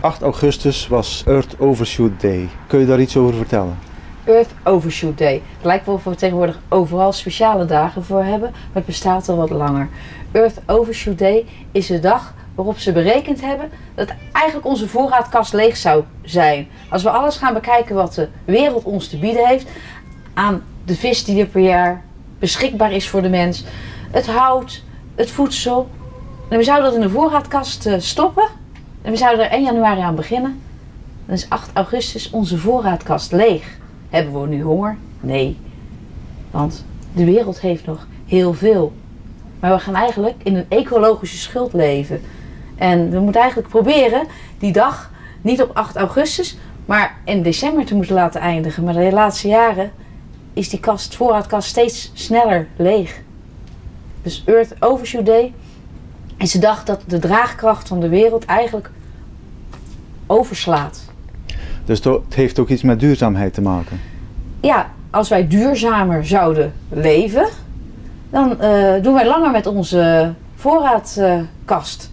8 augustus was Earth Overshoot Day. Kun je daar iets over vertellen? Earth Overshoot Day. Het lijkt wel of we tegenwoordig overal speciale dagen voor hebben, maar het bestaat al wat langer. Earth Overshoot Day is de dag waarop ze berekend hebben dat eigenlijk onze voorraadkast leeg zou zijn. Als we alles gaan bekijken wat de wereld ons te bieden heeft, aan de vis die er per jaar beschikbaar is voor de mens, het hout, het voedsel. En we zouden dat in de voorraadkast stoppen en we zouden er 1 januari aan beginnen. Dan is 8 augustus onze voorraadkast leeg. Hebben we nu honger? Nee. Want de wereld heeft nog heel veel. Maar we gaan eigenlijk in een ecologische schuld leven. En we moeten eigenlijk proberen die dag niet op 8 augustus, maar in december te moeten laten eindigen. Maar de laatste jaren is die voorraadkast steeds sneller leeg. Dus Earth Overshoot Day is de dag dat de draagkracht van de wereld eigenlijk overslaat. Dus het heeft ook iets met duurzaamheid te maken? Ja, als wij duurzamer zouden leven, dan doen wij langer met onze voorraadkast.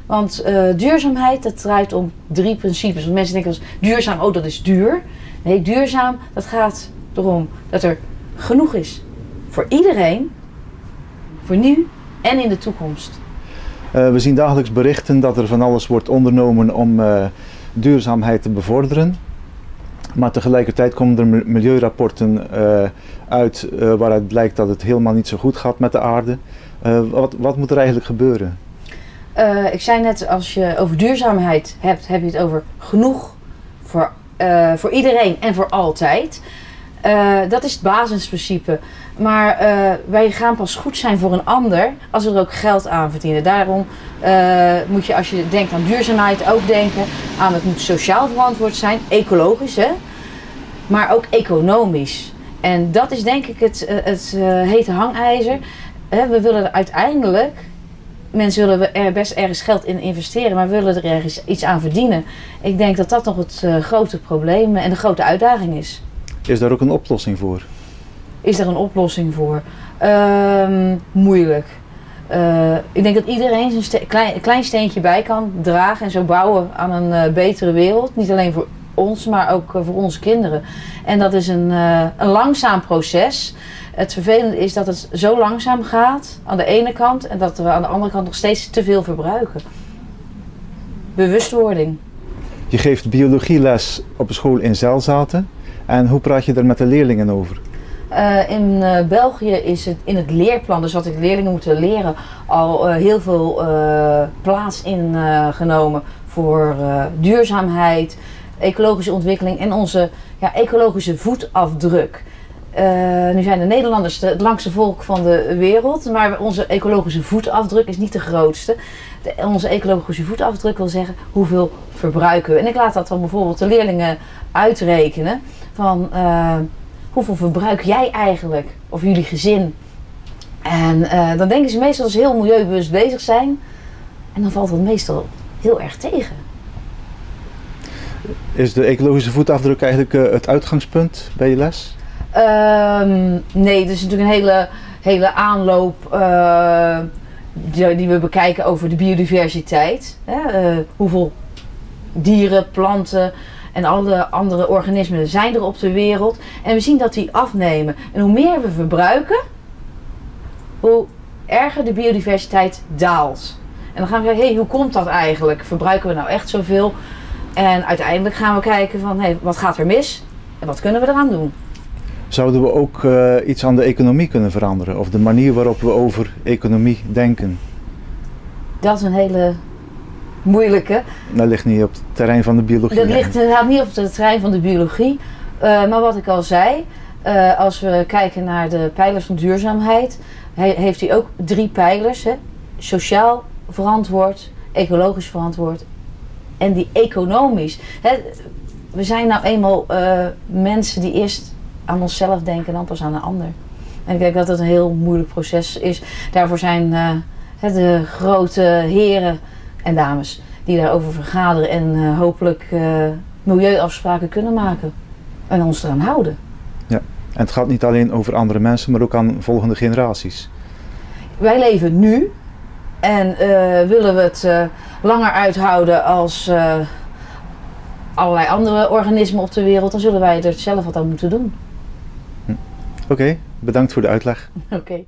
Want duurzaamheid, dat draait om 3 principes. Want mensen denken als duurzaam, oh dat is duur. Nee, duurzaam, dat gaat erom dat er genoeg is voor iedereen, voor nu en in de toekomst. We zien dagelijks berichten dat er van alles wordt ondernomen om duurzaamheid te bevorderen. Maar tegelijkertijd komen er milieurapporten uit waaruit blijkt dat het helemaal niet zo goed gaat met de aarde. Wat moet er eigenlijk gebeuren? Ik zei net, als je over duurzaamheid hebt, heb je het over genoeg voor iedereen en voor altijd. Dat is het basisprincipe. Maar wij gaan pas goed zijn voor een ander als we er ook geld aan verdienen. Daarom moet je, als je denkt aan duurzaamheid, ook denken aan het moet sociaal verantwoord zijn, ecologisch, hè? Maar ook economisch. En dat is denk ik het hete hangijzer. We willen er uiteindelijk, mensen willen er best ergens geld in investeren, maar willen er ergens iets aan verdienen. Ik denk dat dat nog het grote probleem en de grote uitdaging is. Is daar ook een oplossing voor? Is er een oplossing voor? Moeilijk. Ik denk dat iedereen zijn klein steentje bij kan dragen en zo bouwen aan een betere wereld. Niet alleen voor ons, maar ook voor onze kinderen. En dat is een langzaam proces. Het vervelende is dat het zo langzaam gaat aan de ene kant en dat we aan de andere kant nog steeds te veel verbruiken. Bewustwording. Je geeft biologieles op een school in Zelzaten. En hoe praat je daar met de leerlingen over? In België is het in het leerplan, dus wat de leerlingen moeten leren, al heel veel plaats ingenomen voor duurzaamheid, ecologische ontwikkeling en onze ecologische voetafdruk. Nu zijn de Nederlanders het langste volk van de wereld, maar onze ecologische voetafdruk is niet de grootste. Onze ecologische voetafdruk wil zeggen hoeveel verbruiken we. En ik laat dat dan bijvoorbeeld de leerlingen uitrekenen van hoeveel verbruik jij eigenlijk of jullie gezin. En dan denken ze meestal dat ze heel milieubewust bezig zijn en dan valt het meestal heel erg tegen. Is de ecologische voetafdruk eigenlijk het uitgangspunt bij je les? Nee, er is natuurlijk een hele aanloop die we bekijken over de biodiversiteit. Hoeveel dieren, planten en alle andere organismen zijn er op de wereld. En we zien dat die afnemen. En hoe meer we verbruiken, hoe erger de biodiversiteit daalt. En dan gaan we zeggen, hoe komt dat eigenlijk? Verbruiken we nou echt zoveel? En uiteindelijk gaan we kijken van, wat gaat er mis? En wat kunnen we eraan doen? Zouden we ook iets aan de economie kunnen veranderen? Of de manier waarop we over economie denken? Dat is een hele moeilijke. Dat ligt niet op het terrein van de biologie. Dat ligt inderdaad niet op het terrein van de biologie. Maar wat ik al zei, als we kijken naar de pijlers van duurzaamheid, heeft hij ook 3 pijlers. Hè? Sociaal verantwoord, ecologisch verantwoord en die economisch. Hè? We zijn nou eenmaal mensen die eerst aan onszelf denken en dan pas aan een ander. En ik denk dat het een heel moeilijk proces is. Daarvoor zijn de grote heren en dames die daarover vergaderen en hopelijk milieuafspraken kunnen maken. En ons eraan houden. Ja, en het gaat niet alleen over andere mensen, maar ook aan volgende generaties. Wij leven nu en willen we het langer uithouden allerlei andere organismen op de wereld, dan zullen wij er zelf wat aan moeten doen. Oké, bedankt voor de uitleg. Oké.